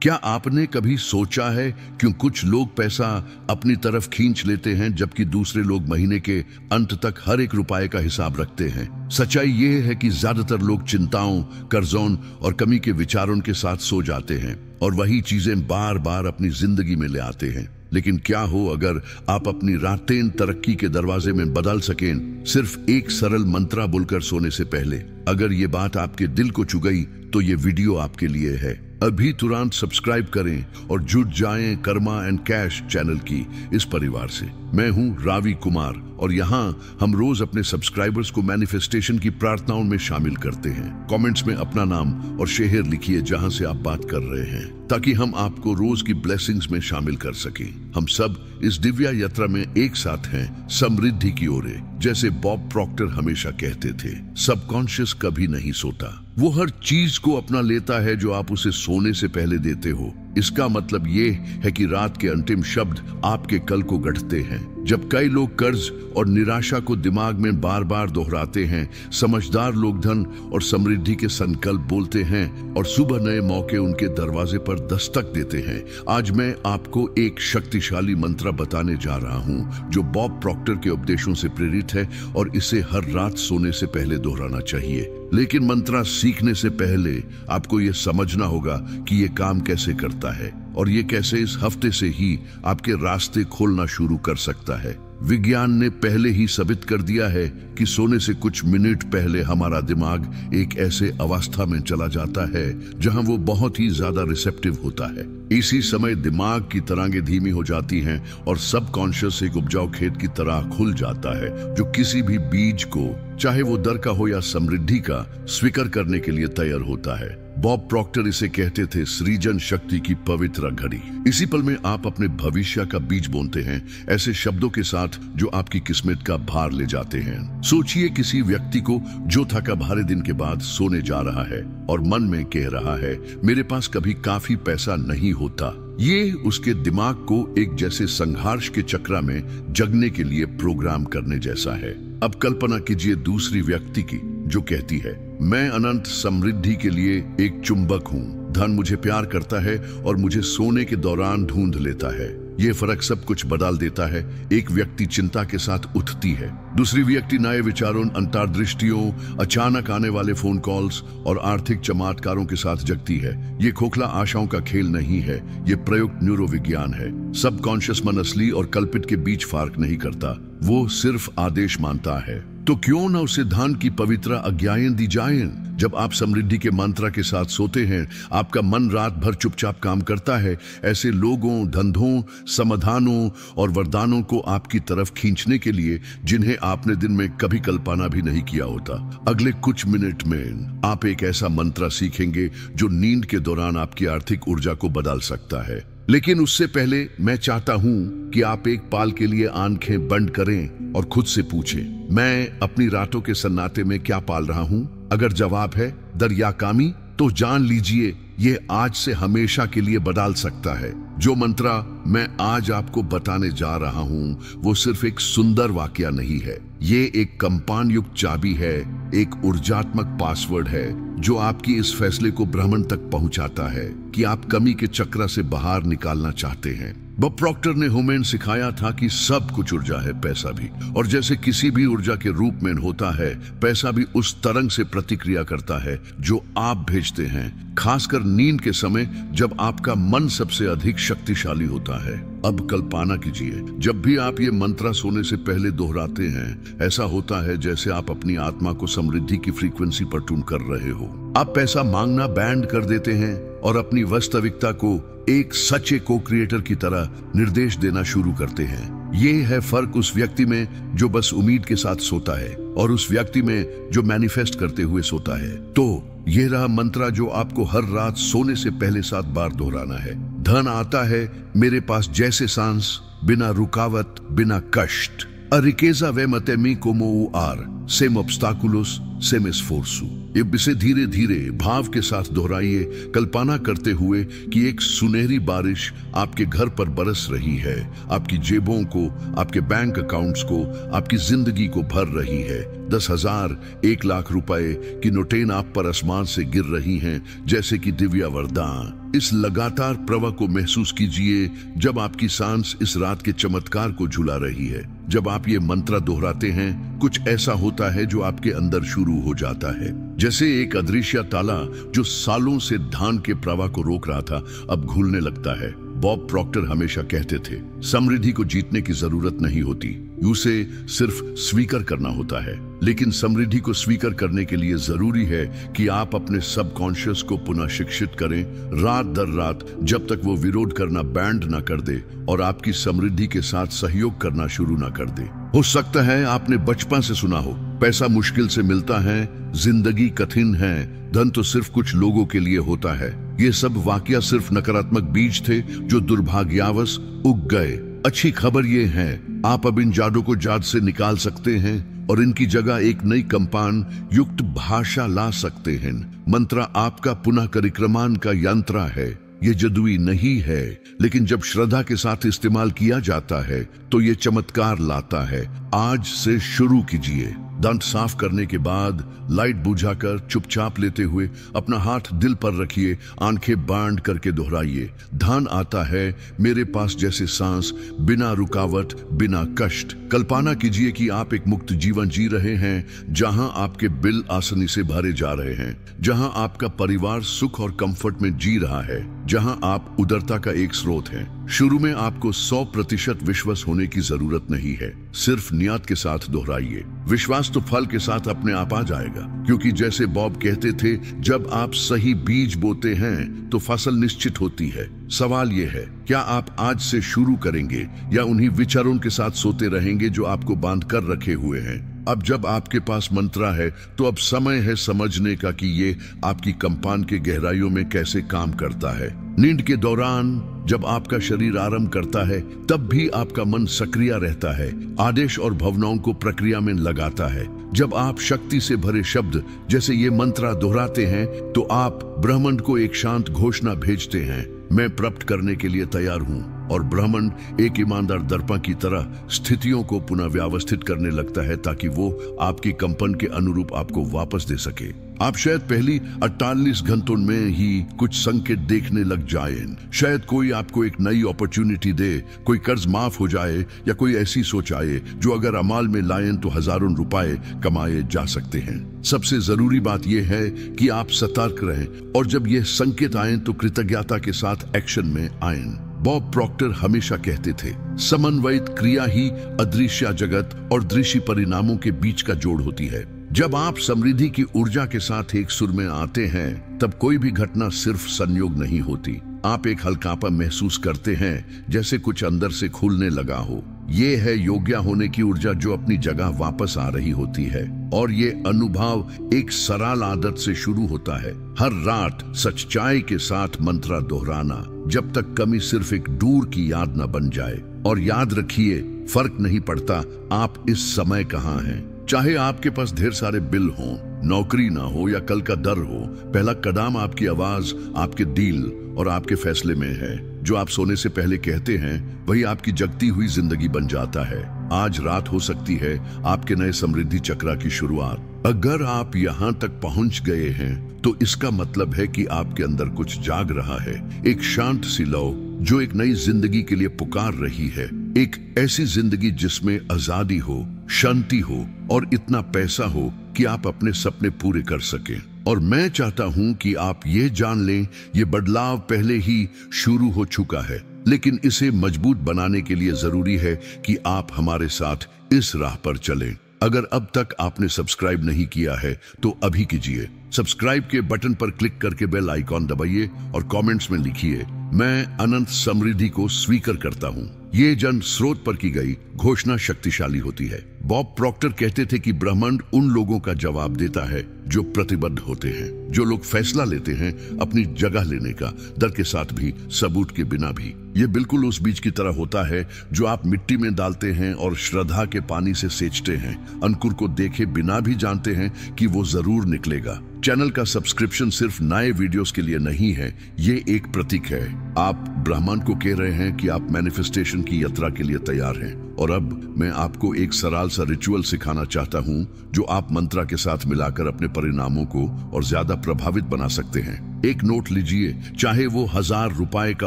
क्या आपने कभी सोचा है क्यों कुछ लोग पैसा अपनी तरफ खींच लेते हैं जबकि दूसरे लोग महीने के अंत तक हर एक रुपए का हिसाब रखते हैं? सच्चाई ये है कि ज्यादातर लोग चिंताओं, कर्जों और कमी के विचारों के साथ सो जाते हैं और वही चीजें बार बार अपनी जिंदगी में ले आते हैं। लेकिन क्या हो अगर आप अपनी रातें तरक्की के दरवाजे में बदल सकें, सिर्फ एक सरल मंत्रा बोलकर सोने से पहले? अगर ये बात आपके दिल को छू गई तो ये वीडियो आपके लिए है। अभी तुरंत सब्सक्राइब करें और जुड़ जाएं कर्मा एंड कैश चैनल की इस परिवार से। मैं हूं रावी कुमार और यहाँ हम रोज अपने सब्सक्राइबर्स को मैनिफेस्टेशन की प्रार्थनाओं में शामिल करते हैं। कमेंट्स में अपना नाम और शहर लिखिए जहां से आप बात कर रहे हैं, ताकि हम आपको रोज की ब्लेसिंग्स में शामिल कर सकें। हम सब इस दिव्य यात्रा में एक साथ हैं, समृद्धि की ओर। जैसे बॉब प्रॉक्टर हमेशा कहते थे, सबकॉन्शियस कभी नहीं सोता, वो हर चीज को अपना लेता है जो आप उसे सोने से पहले देते हो। इसका मतलब ये है कि रात के अंतिम शब्द आपके कल को गढ़ते हैं। जब कई लोग कर्ज और निराशा को दिमाग में बार बार दोहराते हैं, समझदार लोग धन और समृद्धि के संकल्प बोलते हैं और सुबह नए मौके उनके दरवाजे पर दस्तक देते हैं। आज मैं आपको एक शक्तिशाली मंत्र बताने जा रहा हूं जो बॉब प्रॉक्टर के उपदेशों से प्रेरित है और इसे हर रात सोने से पहले दोहराना चाहिए। लेकिन मंत्र सीखने से पहले आपको यह समझना होगा कि यह काम कैसे करता है और ये कैसे इस हफ्ते से ही आपके रास्ते खोलना शुरू कर सकता है। विज्ञान ने पहले ही साबित कर दिया है कि सोने से कुछ मिनट पहले हमारा दिमाग एक ऐसे अवस्था में चला जाता है जहां वो बहुत ही ज्यादा रिसेप्टिव होता है। इसी समय दिमाग की तरंगें धीमी हो जाती हैं और सबकॉन्शियस एक उपजाऊ खेत की तरह खुल जाता है जो किसी भी बीज को, चाहे वो डर का हो या समृद्धि का, स्वीकार करने के लिए तैयार होता है। बॉब प्रॉक्टर इसे कहते थे सृजन शक्ति की पवित्र घड़ी। इसी पल में आप अपने भविष्य का बीज बोते हैं, ऐसे शब्दों के साथ जो आपकी किस्मत का भार ले जाते हैं। सोचिए किसी व्यक्ति को जो थका भारे दिन के बाद सोने जा रहा है और मन में कह रहा है, मेरे पास कभी काफी पैसा नहीं होता। ये उसके दिमाग को एक जैसे संघर्ष के चक्र में जगने के लिए प्रोग्राम करने जैसा है। अब कल्पना कीजिए दूसरी व्यक्ति की जो कहती है, मैं अनंत समृद्धि के लिए एक चुंबक हूँ, धन मुझे प्यार करता है और मुझे सोने के दौरान ढूंढ लेता है। ये फर्क सब कुछ बदल देता है। एक व्यक्ति चिंता के साथ उठती है, दूसरी व्यक्ति नए विचारों, अंतर्दृष्टियों, अचानक आने वाले फोन कॉल्स और आर्थिक चमत्कारों के साथ जगती है। ये खोखला आशाओं का खेल नहीं है, ये प्रयुक्त न्यूरोविज्ञान है। सबकॉन्शियस मन असली और कल्पित के बीच फर्क नहीं करता, वो सिर्फ आदेश मानता है। तो क्यों न उसे धन की पवित्र आज्ञाएं दी जाएं? जब आप समृद्धि के मंत्र के साथ सोते हैं, आपका मन रात भर चुपचाप काम करता है, ऐसे लोगों, धंधों, समाधानों और वरदानों को आपकी तरफ खींचने के लिए जिन्हें आपने दिन में कभी कल्पना भी नहीं किया होता। अगले कुछ मिनट में आप एक ऐसा मंत्र सीखेंगे जो नींद के दौरान आपकी आर्थिक ऊर्जा को बदल सकता है। लेकिन उससे पहले मैं चाहता हूं कि आप एक पल के लिए आंखें बंद करें और खुद से पूछें, मैं अपनी रातों के सन्नाटे में क्या पाल रहा हूं? अगर जवाब है दरियाकामी, तो जान लीजिए ये आज से हमेशा के लिए बदल सकता है। जो मंत्र मैं आज आपको बताने जा रहा हूं वो सिर्फ एक सुंदर वाक्य नहीं है, ये एक कंपान युक्त चाबी है, एक ऊर्जात्मक पासवर्ड है जो आपकी इस फैसले को ब्रह्मांड तक पहुंचाता है कि आप कमी के चक्र से बाहर निकालना चाहते हैं। बॉब प्रॉक्टर ने हमें सिखाया था कि सब कुछ ऊर्जा है, पैसा भी, और जैसे किसी भी ऊर्जा के रूप में होता है, पैसा भी उस तरंग से प्रतिक्रिया करता है जो आप भेजते हैं, खासकर नींद के समय जब आपका मन सबसे अधिक शक्तिशाली होता है। अब कल्पना कीजिए, जब भी आप ये मंत्र सोने से पहले दोहराते हैं, ऐसा होता है जैसे आप अपनी आत्मा को समृद्धि की फ्रीक्वेंसी पर ट्यून कर रहे हो। आप पैसा मांगना बैंड कर देते हैं और अपनी वास्तविकता को एक सच्चे को क्रिएटर की तरह निर्देश देना शुरू करते हैं। ये है फर्क उस व्यक्ति में जो बस उम्मीद के साथ सोता है और उस व्यक्ति में जो मैनिफेस्ट करते हुए सोता है। तो ये रहा मंत्र जो आपको हर रात सोने से पहले 7 बार दोहराना है। धन आता है मेरे पास जैसे सांस, बिना रुकावट, बिना कष्ट। A riqueza vem até mim como o ar, sem obstáculos, sem esforço. अब इसे धीरे धीरे भाव के साथ दोहराइए, कल्पना करते हुए कि एक सुनहरी बारिश आपके घर पर बरस रही है, आपकी जेबों को, आपके बैंक अकाउंट्स को, आपकी जिंदगी को भर रही है। 10,000, 1 लाख रुपए की नोटें आप पर आसमान से गिर रही हैं जैसे कि दिव्य वरदान। इस लगातार प्रवाह को महसूस कीजिए जब आपकी सांस इस रात के चमत्कार को झुला रही है। जब आप ये मंत्र दोहराते हैं, कुछ ऐसा होता है जो आपके अंदर शुरू हो जाता है, जैसे एक अदृश्य ताला जो सालों से धन के प्रवाह को रोक रहा था अब घुलने लगता है। बॉब प्रॉक्टर हमेशा कहते थे, समृद्धि को जीतने की जरूरत नहीं होती, उसे सिर्फ स्वीकार करना होता है। लेकिन समृद्धि को स्वीकार करने के लिए जरूरी है कि आप अपने सबकॉन्शियस को पुनः शिक्षित करें, रात दर रात, जब तक वो विरोध करना बैंड ना कर दे और आपकी समृद्धि के साथ सहयोग करना शुरू ना कर दे। हो सकता है आपने बचपन से सुना हो, पैसा मुश्किल से मिलता है, जिंदगी कठिन है, धन तो सिर्फ कुछ लोगों के लिए होता है। ये सब वाकया सिर्फ नकारात्मक बीज थे जो दुर्भाग्यवश उग गए। अच्छी खबर ये है, आप अब इन जादू को जाद से निकाल सकते हैं और इनकी जगह एक नई कंपान युक्त भाषा ला सकते हैं। मंत्र आपका पुनः परिक्रमण का यंत्र है। ये जादुई नहीं है, लेकिन जब श्रद्धा के साथ इस्तेमाल किया जाता है तो ये चमत्कार लाता है। आज से शुरू कीजिए। दांत साफ करने के बाद लाइट बुझाकर चुपचाप लेते हुए अपना हाथ दिल पर रखिए, आंखें बांध करके दोहराइए, धन आता है मेरे पास जैसे सांस, बिना रुकावट, बिना कष्ट। कल्पना कीजिए कि आप एक मुक्त जीवन जी रहे हैं जहां आपके बिल आसानी से भरे जा रहे हैं, जहां आपका परिवार सुख और कंफर्ट में जी रहा है, जहां आप उदारता का एक स्रोत हैं। शुरू में आपको 100% विश्वास होने की जरूरत नहीं है, सिर्फ नियत के साथ दोहराइए। विश्वास तो फल के साथ अपने आप आ जाएगा, क्योंकि जैसे बॉब कहते थे, जब आप सही बीज बोते हैं तो फसल निश्चित होती है। सवाल यह है, क्या आप आज से शुरू करेंगे या उन्हीं विचारों के साथ सोते रहेंगे जो आपको बांध कर रखे हुए हैं? अब जब आपके पास मंत्र है तो अब समय है समझने का कि ये आपकी कंपान के गहराइयों में कैसे काम करता है। नींद के दौरान जब आपका शरीर आराम करता है तब भी आपका मन सक्रिय रहता है, आदेश और भावनाओं को प्रक्रिया में लगाता है। जब आप शक्ति से भरे शब्द जैसे ये मंत्र दोहराते हैं तो आप ब्रह्मांड को एक शांत घोषणा भेजते हैं, मैं प्राप्त करने के लिए तैयार हूँ। और ब्रह्मांड एक ईमानदार दर्पण की तरह स्थितियों को पुनः व्यवस्थित करने लगता है ताकि वो आपकी कंपन के अनुरूप आपको वापस दे सके। आप शायद पहली 48 घंटों में ही कुछ संकेत देखने लग जाएं। शायद कोई आपको एक नई अपॉर्चुनिटी दे, कोई कर्ज माफ हो जाए या कोई ऐसी सोच आए जो अगर अमल में लाएं तो हजारों रुपए कमाए जा सकते हैं। सबसे जरूरी बात यह है कि आप सतर्क रहें और जब यह संकेत आए तो कृतज्ञता के साथ एक्शन में आएं। बॉब प्रॉक्टर हमेशा कहते थे, समन्वयित क्रिया ही अदृश्य जगत और दृश्य परिणामों के बीच का जोड़ होती है। जब आप समृद्धि की ऊर्जा के साथ एक सुर में आते हैं तब कोई भी घटना सिर्फ संयोग नहीं होती। आप एक हल्कापन महसूस करते हैं, जैसे कुछ अंदर से खुलने लगा हो। ये है योग्य होने की ऊर्जा जो अपनी जगह वापस आ रही होती है। और ये अनुभव एक सरल आदत से शुरू होता है, हर रात सच्चाई के साथ मंत्र दोहराना, जब तक कमी सिर्फ एक दूर की याद न बन जाए। और याद रखिए, फर्क नहीं पड़ता आप इस समय कहाँ हैं। चाहे आपके पास ढेर सारे बिल हों, नौकरी ना हो या कल का डर हो, पहला कदम आपकी आवाज, आपके दिल और आपके फैसले में है। जो आप सोने से पहले कहते हैं वही आपकी जगती हुई जिंदगी बन जाता है। आज रात हो सकती है आपके नए समृद्धि चक्र की शुरुआत। अगर आप यहाँ तक पहुंच गए हैं तो इसका मतलब है कि आपके अंदर कुछ जाग रहा है, एक शांत सी लौ जो एक नई जिंदगी के लिए पुकार रही है। एक ऐसी जिंदगी जिसमें आजादी हो, शांति हो और इतना पैसा हो कि आप अपने सपने पूरे कर सकें। और मैं चाहता हूं कि आप ये जान लें, ये बदलाव पहले ही शुरू हो चुका है, लेकिन इसे मजबूत बनाने के लिए जरूरी है कि आप हमारे साथ इस राह पर चलें। अगर अब तक आपने सब्सक्राइब नहीं किया है तो अभी कीजिए। सब्सक्राइब के बटन पर क्लिक करके बेल आइकॉन दबाइए और कमेंट्स में लिखिए, मैं अनंत समृद्धि को स्वीकार करता हूँ। ये जन स्रोत पर की गई घोषणा शक्तिशाली होती है। बॉब प्रॉक्टर कहते थे कि ब्रह्मांड उन लोगों का जवाब देता है जो प्रतिबद्ध होते हैं, जो लोग फैसला लेते हैं अपनी जगह लेने का, डर के साथ भी, सबूत के बिना भी। ये बिल्कुल उस बीज की तरह होता है जो आप मिट्टी में डालते हैं और श्रद्धा के पानी से सींचते हैं, अंकुर को देखे बिना भी जानते हैं कि वो जरूर निकलेगा। चैनल का सब्सक्रिप्शन सिर्फ नए वीडियोस के लिए नहीं है, ये एक प्रतीक है। आप ब्रह्मांड को कह रहे हैं कि आप मैनिफेस्टेशन की यात्रा के लिए तैयार हैं। और अब मैं आपको एक सरल सा रिचुअल सिखाना चाहता हूं जो आप मंत्रा के साथ मिलाकर अपने परिणामों को और ज्यादा प्रभावित बना सकते हैं। एक नोट लीजिए, चाहे वो 1000 रुपए का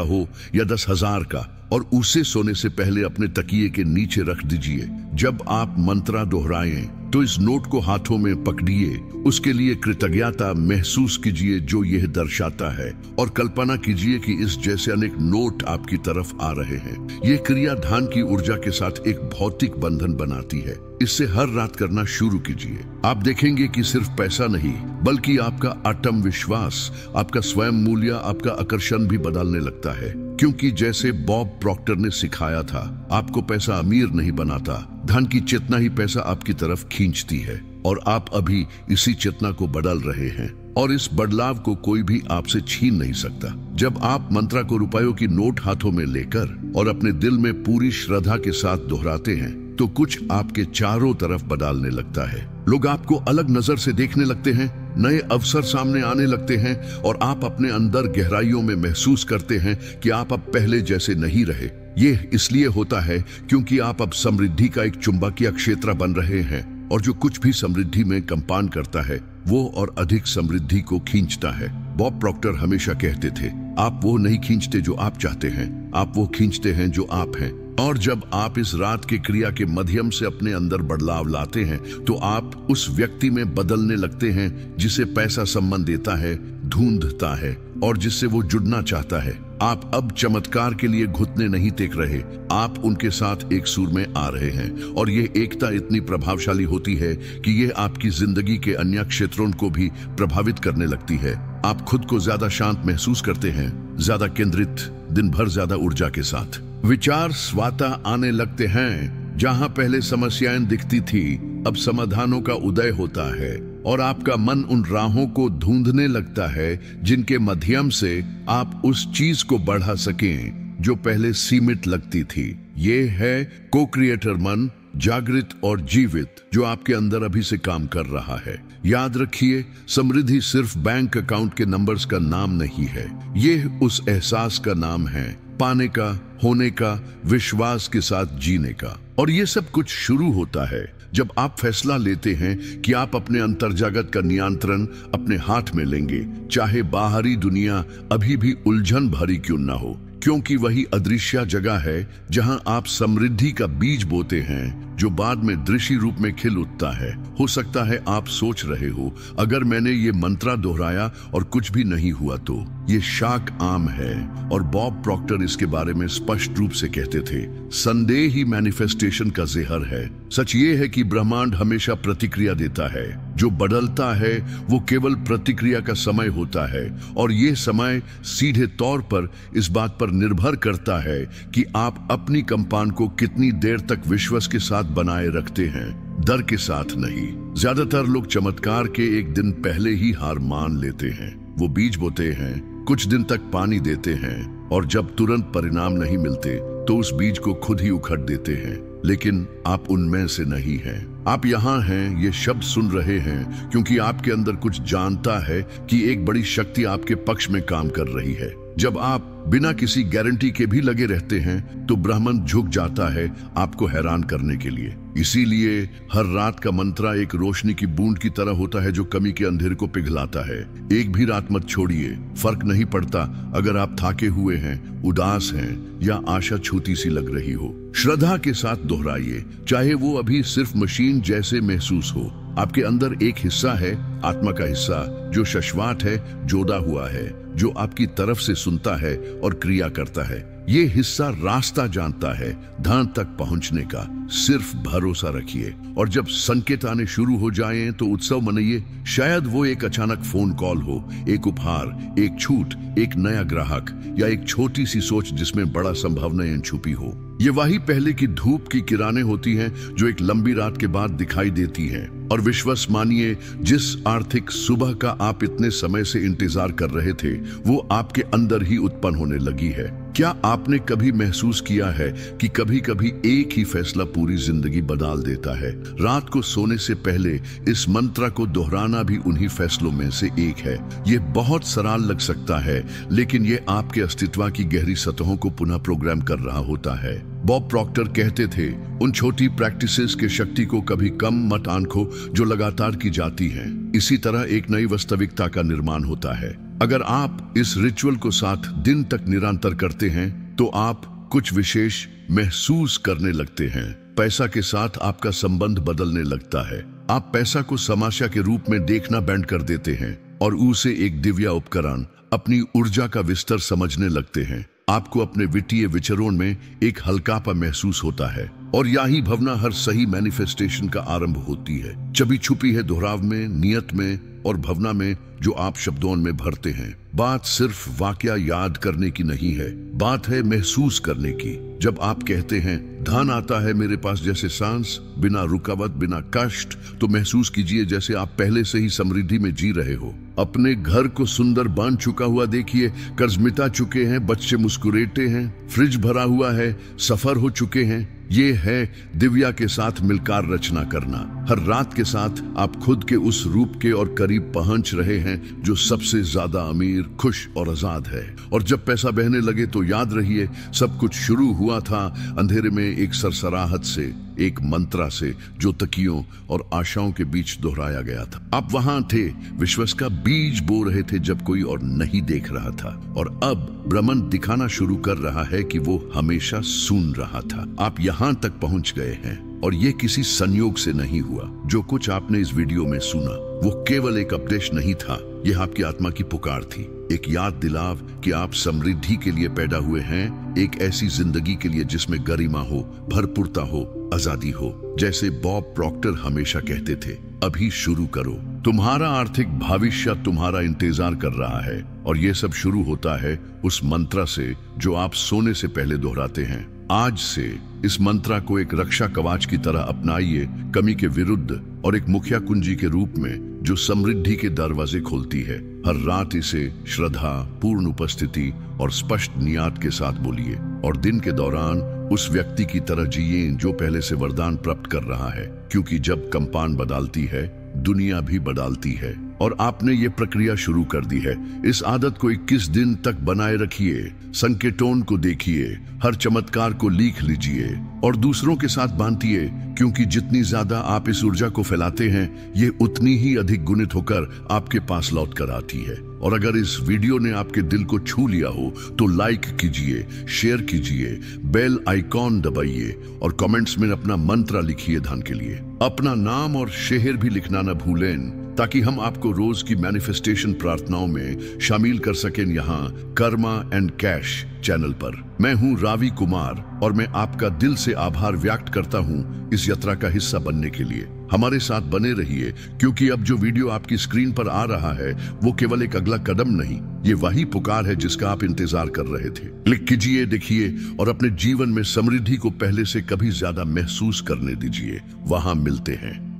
हो या 10,000 का, और उसे सोने से पहले अपने तकिए के नीचे रख दीजिए। जब आप मंत्रा दोहराएं तो इस नोट को हाथों में पकड़िए, उसके लिए कृतज्ञता महसूस कीजिए जो यह दर्शाता है, और कल्पना कीजिए कि इस जैसे अनेक नोट आपकी तरफ आ रहे हैं। यह क्रिया ध्यान की ऊर्जा के साथ एक भौतिक बंधन बनाती है। इससे हर रात करना शुरू कीजिए। आप देखेंगे कि सिर्फ पैसा नहीं, बल्कि आपका आत्मविश्वास, आपका स्वयं मूल्य, आपका आकर्षण भी बदलने लगता है। क्योंकि जैसे बॉब प्रॉक्टर ने सिखाया था, आपको पैसा अमीर नहीं बनाता, धन की चेतना ही पैसा आपकी तरफ खींचती है। और आप अभी इसी चेतना को बदल रहे हैं, और इस बदलाव को कोई भी आपसे छीन नहीं सकता। जब आप मंत्रा को रुपयों की नोट हाथों में लेकर और अपने दिल में पूरी श्रद्धा के साथ दोहराते हैं, तो कुछ आपके चारों तरफ बदलने लगता है। लोग आपको अलग नजर से देखने लगते हैं, नए अवसर सामने आने लगते हैं, और आप अपने अंदर गहराइयों में महसूस करते हैं कि आप अब पहले जैसे नहीं रहे। ये इसलिए होता है क्योंकि आप अब समृद्धि का एक चुंबकीय क्षेत्र बन रहे हैं, और जो कुछ भी समृद्धि में कंपान करता है वो और अधिक समृद्धि को खींचता है। बॉब प्रॉक्टर हमेशा कहते थे, आप वो नहीं खींचते जो आप चाहते हैं, आप वो खींचते हैं जो आप हैं। और जब आप इस रात की क्रिया के माध्यम से अपने अंदर बदलाव लाते हैं, तो आप उस व्यक्ति में बदलने लगते हैं जिसे पैसा सम्मान देता है, ढूंढता है, और जिससे वो जुड़ना चाहता है। आप अब चमत्कार के लिए घुटने नहीं टेक रहे, आप उनके साथ एक सुर में आ रहे हैं। और ये एकता इतनी प्रभावशाली होती है कि ये आपकी जिंदगी के अन्य क्षेत्रों को भी प्रभावित करने लगती है। आप खुद को ज्यादा शांत महसूस करते हैं, ज्यादा केंद्रित, दिन भर ज्यादा ऊर्जा के साथ। विचार स्वतः आने लगते हैं। जहां पहले समस्याएं दिखती थी, अब समाधानों का उदय होता है, और आपका मन उन राहों को ढूंढने लगता है जिनके माध्यम से आप उस चीज को बढ़ा सकें जो पहले सीमित लगती थी। ये है को क्रिएटर मन, जागृत और जीवित, जो आपके अंदर अभी से काम कर रहा है। याद रखिए, समृद्धि सिर्फ बैंक अकाउंट के नंबर्स का नाम नहीं है, ये उस एहसास का नाम है, पाने का, होने का, विश्वास के साथ जीने का। और ये सब कुछ शुरू होता है जब आप फैसला लेते हैं कि आप अपने अंतर्जगत का नियंत्रण अपने हाथ में लेंगे, चाहे बाहरी दुनिया अभी भी उलझन भरी क्यों न हो। क्योंकि वही अदृश्य जगह है जहां आप समृद्धि का बीज बोते हैं, जो बाद में दृश्य रूप में खिल उठता है। हो सकता है आप सोच रहे हो, अगर मैंने ये मंत्रा दोहराया और कुछ भी नहीं हुआ तो। ये शाक आम है, और बॉब प्रॉक्टर इसके बारे में स्पष्ट रूप से कहते थे, संदेह ही मैनिफेस्टेशन का जहर है। सच ये है कि ब्रह्मांड हमेशा प्रतिक्रिया देता है। जो बदलता है वो केवल प्रतिक्रिया का समय होता है, और ये समय सीधे तौर पर इस बात पर निर्भर करता है कि आप अपनी कंपान को कितनी देर तक विश्वास के साथ बनाए रखते हैं, डर के साथ नहीं। ज्यादातर लोग चमत्कार के एक दिन पहले ही हार मान लेते हैं। वो बीज बोते हैं, कुछ दिन तक पानी देते हैं, और जब तुरंत परिणाम नहीं मिलते तो उस बीज को खुद ही उखड़ देते हैं। लेकिन आप उनमें से नहीं हैं। आप यहाँ हैं, ये शब्द सुन रहे हैं, क्योंकि आपके अंदर कुछ जानता है कि एक बड़ी शक्ति आपके पक्ष में काम कर रही है। जब आप बिना किसी गारंटी के भी लगे रहते हैं, तो ब्रह्मांड झुक जाता है आपको हैरान करने के लिए। इसीलिए हर रात का मंत्रा एक रोशनी की बूंद की तरह होता है जो कमी के अंधेरे को पिघलाता है। एक भी रात मत छोड़िए। फर्क नहीं पड़ता अगर आप थाके हुए हैं, उदास हैं, या आशा छूती सी लग रही हो। श्रद्धा के साथ दोहराइए, चाहे वो अभी सिर्फ मशीन जैसे महसूस हो। आपके अंदर एक हिस्सा है, आत्मा का हिस्सा, जो शाश्वत है, जोड़ा हुआ है, जो आपकी तरफ से सुनता है और क्रिया करता है। ये हिस्सा रास्ता जानता है धन तक पहुंचने का। सिर्फ भरोसा रखिए और जब संकेत आने शुरू हो जाएं तो उत्सव मनाइए। शायद वो एक अचानक फोन कॉल हो, एक उपहार, एक छूट, एक नया ग्राहक या एक छोटी सी सोच जिसमें बड़ा संभावनाएं छुपी हो। ये वही पहले की धूप की किरणें होती हैं जो एक लंबी रात के बाद दिखाई देती हैं। और विश्वास मानिए, जिस आर्थिक सुबह का आप इतने समय से इंतजार कर रहे थे वो आपके अंदर ही उत्पन्न होने लगी है। क्या आपने कभी महसूस किया है कि कभी कभी एक ही फैसला पूरी जिंदगी बदल देता है? रात को सोने से पहले इस मंत्र को दोहराना भी उन्हीं फैसलों में से एक है। ये बहुत सरल लग सकता है, लेकिन ये आपके अस्तित्व की गहरी सतहों को पुनः प्रोग्राम कर रहा होता है। बॉब प्रॉक्टर कहते थे, उन छोटी प्रैक्टिसेस के शक्ति को कभी कम मत आंखो जो लगातार की जाती हैं। इसी तरह एक नई वास्तविकता का निर्माण होता है। अगर आप इस रिचुअल को 7 दिन तक निरंतर करते हैं तो आप कुछ विशेष महसूस करने लगते हैं। पैसा के साथ आपका संबंध बदलने लगता है। आप पैसा को समस्या के रूप में देखना बंद कर देते हैं और उसे एक दिव्य उपकरण, अपनी ऊर्जा का विस्तार समझने लगते हैं। आपको अपने वित्तीय विचरण में एक हल्कापा महसूस होता है और यही भावना हर सही मैनिफेस्टेशन का आरंभ होती है। छवि छुपी है दोहराव में, नियत में और भावना में जो आप शब्दों में भरते हैं। बात सिर्फ वाकया याद करने की नहीं है, बात है महसूस करने की। जब आप कहते हैं धन आता है मेरे पास जैसे सांस, बिना रुकावट, बिना कष्ट, तो महसूस कीजिए जैसे आप पहले से ही समृद्धि में जी रहे हो। अपने घर को सुंदर बन चुका हुआ देखिए, कर्ज मिटा चुके हैं, बच्चे मुस्कुराते हैं, फ्रिज भरा हुआ है, सफर हो चुके हैं। ये है दिव्या के साथ मिलकर रचना करना। हर रात के साथ आप खुद के उस रूप के और करीब पहुंच रहे हैं जो सबसे ज्यादा अमीर, खुश और आजाद है। और जब पैसा बहने लगे तो याद रहिए, सब कुछ शुरू हुआ था अंधेरे में, एक सरसराहट से, एक मंत्रा से जो तकियों और आशाओं के बीच दोहराया गया था। आप वहां थे, विश्वास का बीज बो रहे थे जब कोई और नहीं देख रहा था। और अब ब्रह्मांड दिखाना शुरू कर रहा है कि वो हमेशा सुन रहा था। आप यहां तक पहुंच गए हैं और ये किसी संयोग से नहीं हुआ। जो कुछ आपने इस वीडियो में सुना वो केवल एक उपदेश नहीं था, यह आपकी आत्मा की पुकार थी। एक याद दिलाव कि आप समृद्धि के लिए पैदा हुए हैं, एक ऐसी जिंदगी के लिए जिसमें गरिमा हो, भरपूरता हो, आजादी हो। जैसे बॉब प्रॉक्टर हमेशा कहते थे, अभी शुरू करो, तुम्हारा आर्थिक भविष्य तुम्हारा इंतजार कर रहा है। और ये सब शुरू होता है उस मंत्र से जो आप सोने से पहले दोहराते हैं। आज से इस मंत्र को एक रक्षा कवच की तरह अपनाइए, कमी के विरुद्ध, और एक मुखिया कुंजी के रूप में जो समृद्धि के दरवाजे खोलती है। हर रात इसे श्रद्धा, पूर्ण उपस्थिति और स्पष्ट नियत के साथ बोलिए और दिन के दौरान उस व्यक्ति की तरह जिए जो पहले से वरदान प्राप्त कर रहा है। क्योंकि जब कंपान बदलती है, दुनिया भी बदलती है। और आपने ये प्रक्रिया शुरू कर दी है। इस आदत को 21 दिन तक बनाए रखिए, संकेतों को देखिए, हर चमत्कार को लिख लीजिए और दूसरों के साथ बांटिए। क्योंकि जितनी ज्यादा आप इस ऊर्जा को फैलाते हैं, ये उतनी ही अधिक गुणित होकर आपके पास लौट कर आती है। और अगर इस वीडियो ने आपके दिल को छू लिया हो तो लाइक कीजिए, शेयर कीजिए, बेल आइकॉन दबाइए और कमेंट्स में अपना मंत्र लिखिए धन के लिए। अपना नाम और शहर भी लिखना न भूलें ताकि हम आपको रोज की मैनिफेस्टेशन प्रार्थनाओं में शामिल कर सकें यहाँ कर्मा एंड कैश चैनल पर। मैं हूँ रावी कुमार और मैं आपका दिल से आभार व्यक्त करता हूँ इस यात्रा का हिस्सा बनने के लिए। हमारे साथ बने रहिए, क्योंकि अब जो वीडियो आपकी स्क्रीन पर आ रहा है वो केवल एक अगला कदम नहीं, ये वही पुकार है जिसका आप इंतजार कर रहे थे। क्लिक कीजिए, देखिए और अपने जीवन में समृद्धि को पहले से कभी ज्यादा महसूस करने दीजिए। वहां मिलते हैं।